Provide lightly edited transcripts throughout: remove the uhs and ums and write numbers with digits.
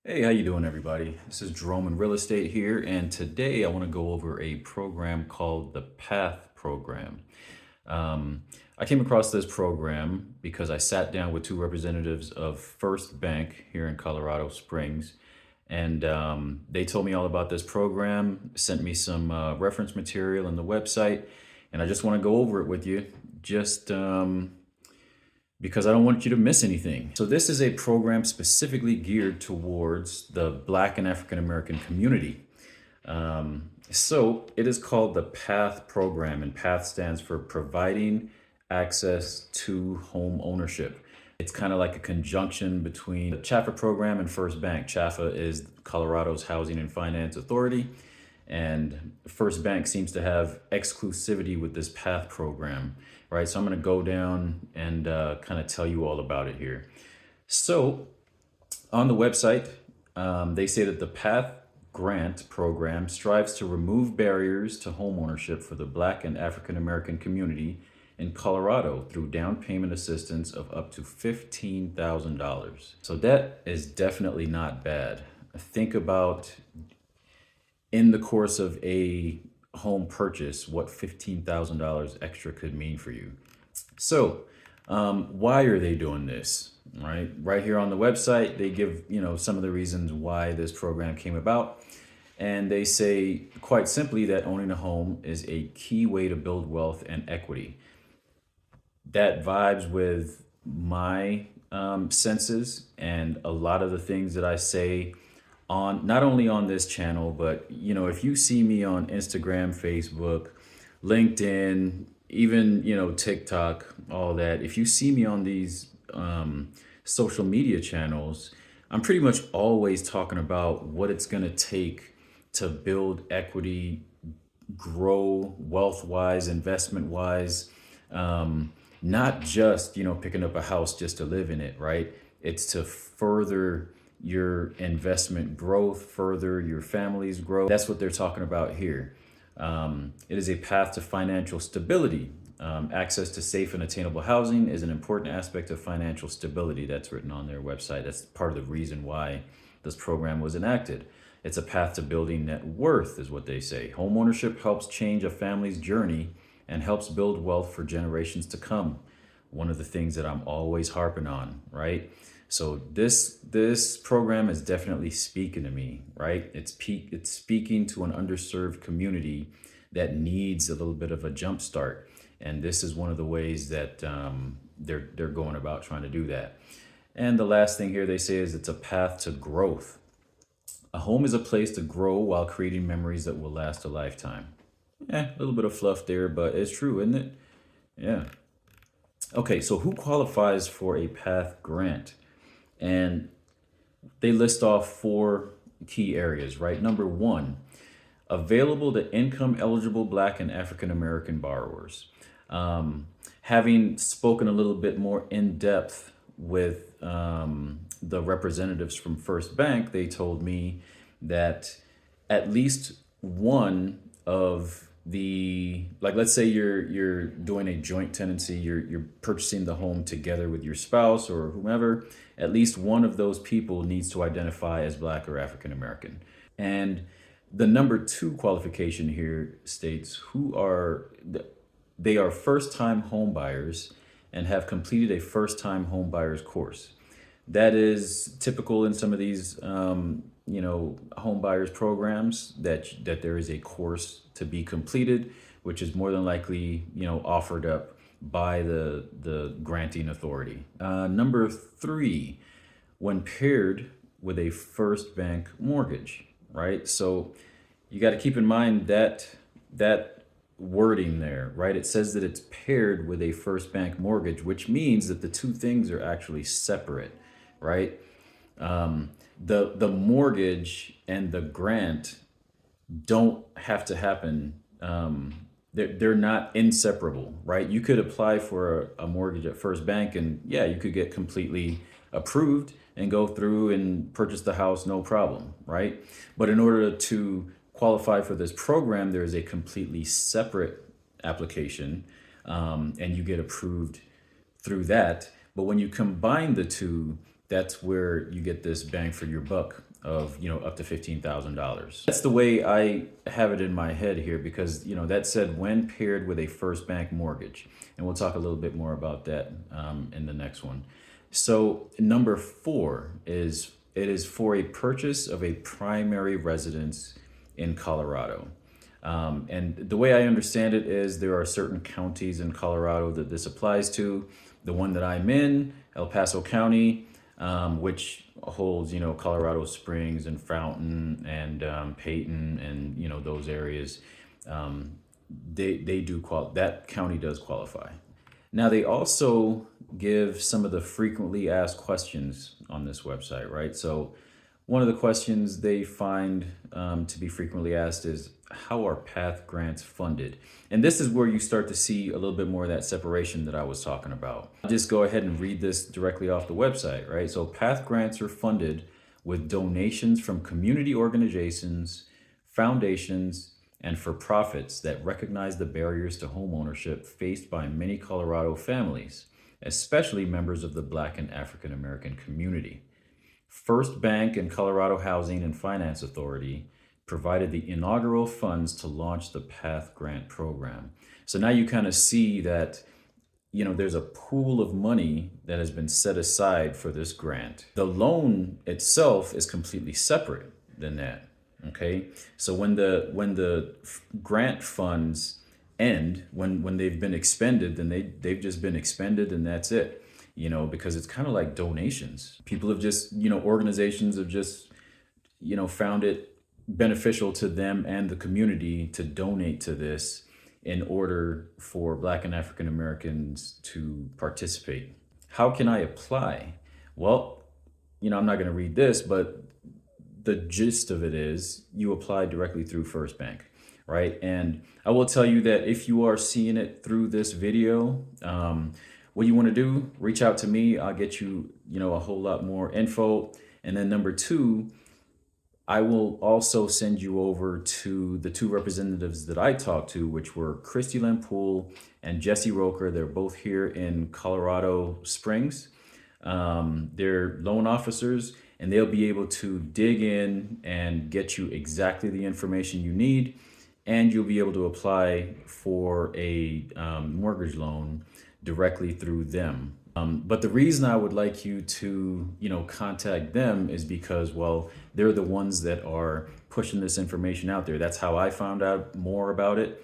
Hey, how you doing, everybody? This is Jerome in Real Estate here, and today I want to go over a program called the Path Program. Um, I came across this program because I sat down with two representatives of First Bank here in Colorado Springs, and they told me all about this program, sent me some reference material on the website, and I just want to go over it with you. Just because I don't want you to miss anything. So this is a program specifically geared towards the Black and African American community. So it is called the PATH program, and PATH stands for Providing Access to Home Ownership. It's kind of like a conjunction between the CHAFA program and First Bank. CHAFA is Colorado's Housing and Finance Authority, and First Bank seems to have exclusivity with this PATH program, right? So I'm going to go down and kind of tell you all about it here. So on the website, they say that the PATH grant program strives to remove barriers to homeownership for the Black and African American community in Colorado through down payment assistance of up to $15,000. So that is definitely not bad. Think about, in the course of a home purchase, what $15,000 extra could mean for you. So, why are they doing this? Right here on the website, they give some of the reasons why this program came about, and they say quite simply that owning a home is a key way to build wealth and equity. That vibes with my senses and a lot of the things that I say on not only on this channel, but if you see me on Instagram, Facebook, LinkedIn, even TikTok, all that. If you see me on these social media channels, I'm pretty much always talking about what it's going to take to build equity, grow wealth wise, investment wise. Not just picking up a house just to live in it, right? It's to further your investment growth, further your family's growth. That's what they're talking about here. It is a path to financial stability. Access to safe and attainable housing is an important aspect of financial stability. That's written on their website. That's part of the reason why this program was enacted. It's a path to building net worth, is what they say. Homeownership helps change a family's journey and helps build wealth for generations to come. One of the things that I'm always harping on, right? So this program is definitely speaking to me, right? It's speaking to an underserved community that needs a little bit of a jump start, and this is one of the ways that they're going about trying to do that. And the last thing here they say is it's a path to growth. A home is a place to grow while creating memories that will last a lifetime. A little bit of fluff there, but it's true, isn't it? Yeah. Okay, so who qualifies for a PATH grant? And they list off four key areas, right? Number one, available to income eligible Black and African American borrowers. Having spoken a little bit more in depth with the representatives from First Bank, they told me that at least one of the, like, let's say you're doing a joint tenancy, you're purchasing the home together with your spouse or whomever, at least one of those people needs to identify as Black or African American. And the number two qualification here states they are first-time home buyers and have completed a first-time home buyers course. That is typical in some of these home buyers programs, that there is a course to be completed, which is more than likely offered up by the granting authority. Number three, when paired with a First Bank mortgage, right? So you got to keep in mind that wording there, right? It says that it's paired with a First Bank mortgage, which means that the two things are actually separate, right? The mortgage and the grant don't have to happen. They're not inseparable, right? You could apply for a mortgage at First Bank, and yeah, you could get completely approved and go through and purchase the house, no problem, right? But in order to qualify for this program, there is a completely separate application, and you get approved through that. But when you combine the two, that's where you get this bang for your buck of, up to $15,000. That's the way I have it in my head here because, that said when paired with a FirstBank mortgage. And we'll talk a little bit more about that in the next one. So number 4 is it is for a purchase of a primary residence in Colorado. And the way I understand it is there are certain counties in Colorado that this applies to. The one that I'm in, El Paso County, which holds, Colorado Springs and Fountain and Peyton and, those areas, that county does qualify. Now, they also give some of the frequently asked questions on this website, right? So one of the questions they find to be frequently asked is, how are PATH grants funded? And this is where you start to see a little bit more of that separation that I was talking about. I'll just go ahead and read this directly off the website, right? So PATH grants are funded with donations from community organizations, foundations, and for-profits that recognize the barriers to homeownership faced by many Colorado families, especially members of the Black and African American community. FirstBank and Colorado Housing and Finance Authority provided the inaugural funds to launch the PATH grant program. So now you kind of see that, there's a pool of money that has been set aside for this grant. The loan itself is completely separate than that. Okay, so when the grant funds end, when they've been expended, then they've just been expended and that's it. Because it's kind of like donations. People have just, organizations have just, found it beneficial to them and the community to donate to this in order for Black and African Americans to participate. How can I apply? Well, I'm not going to read this, but the gist of it is you apply directly through FirstBank, right? And I will tell you that if you are seeing it through this video, what you want to do, reach out to me. I'll get you, a whole lot more info. And then number 2, I will also send you over to the 2 representatives that I talked to, which were Christy Lehmpuhl and Jesse Rocha. They're both here in Colorado Springs. They're loan officers, and they'll be able to dig in and get you exactly the information you need, and you'll be able to apply for a mortgage loan directly through them. But the reason I would like you to, contact them is because, well, they're the ones that are pushing this information out there. That's how I found out more about it.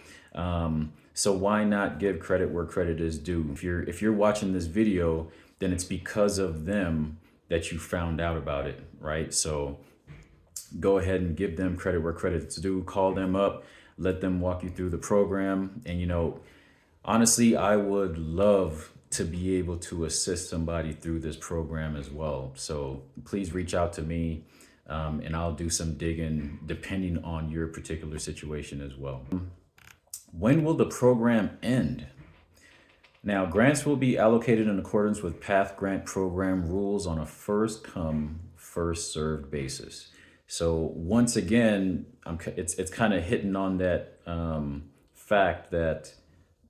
So why not give credit where credit is due? If you're watching this video, then it's because of them that you found out about it, right? So go ahead and give them credit where credit is due. Call them up, let them walk you through the program. And, honestly, I would love to be able to assist somebody through this program as well. So please reach out to me and I'll do some digging depending on your particular situation as well. When will the program end? Now, grants will be allocated in accordance with PATH grant program rules on a first come, first served basis. So once again, it's kind of hitting on that fact that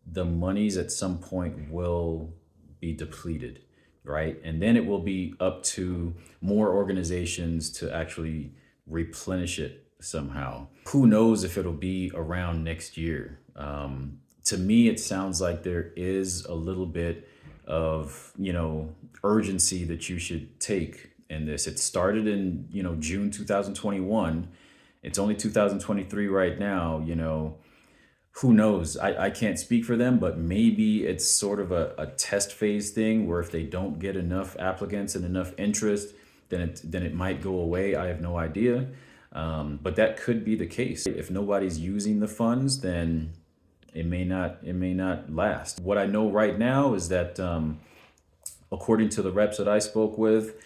the monies at some point will be depleted, right? And then it will be up to more organizations to actually replenish it somehow. Who knows if it'll be around next year? To me, it sounds like there is a little bit of, urgency that you should take in this. It started in, June 2021. It's only 2023 right now, who knows? I can't speak for them, but maybe it's sort of a test phase thing where if they don't get enough applicants and enough interest, then it might go away. I have no idea. But that could be the case. If nobody's using the funds, then it may not last. What I know right now is that according to the reps that I spoke with,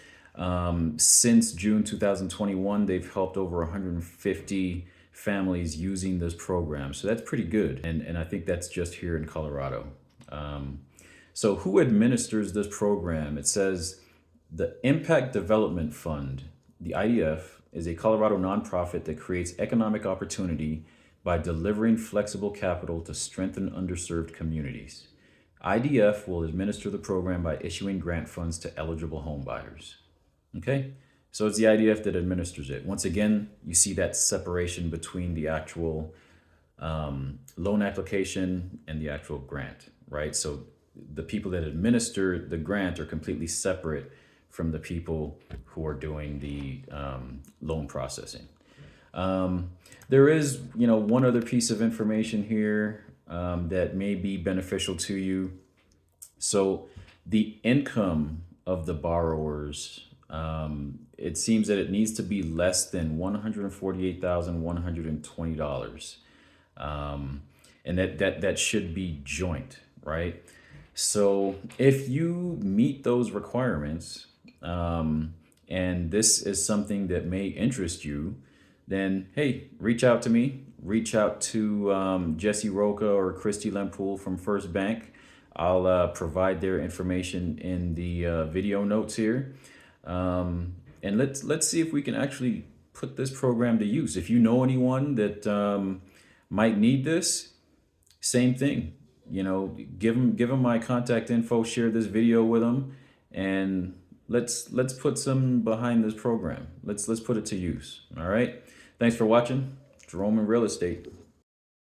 since June 2021, they've helped over 150 families using this program. So that's pretty good. And I think that's just here in Colorado. So who administers this program? It says the Impact Development Fund, the IDF, is a Colorado nonprofit that creates economic opportunity by delivering flexible capital to strengthen underserved communities. IDF will administer the program by issuing grant funds to eligible home buyers. Okay, So it's the IDF that administers it. Once again, you see that separation between the actual loan application and the actual grant, right? So the people that administer the grant are completely separate from the people who are doing the loan processing. There is, one other piece of information here that may be beneficial to you. So the income of the borrowers, it seems that it needs to be less than $148,120. And that should be joint, right? So if you meet those requirements, and this is something that may interest you, then hey, reach out to me. Reach out to Jesse Rocha or Christy Lehmpuhl from FirstBank. I'll provide their information in the video notes here, and let's see if we can actually put this program to use. If you know anyone that might need this, same thing. Give them my contact info. Share this video with them, and let's put some behind this program. Let's put it to use. All right. Thanks for watching. Jerome in Real Estate.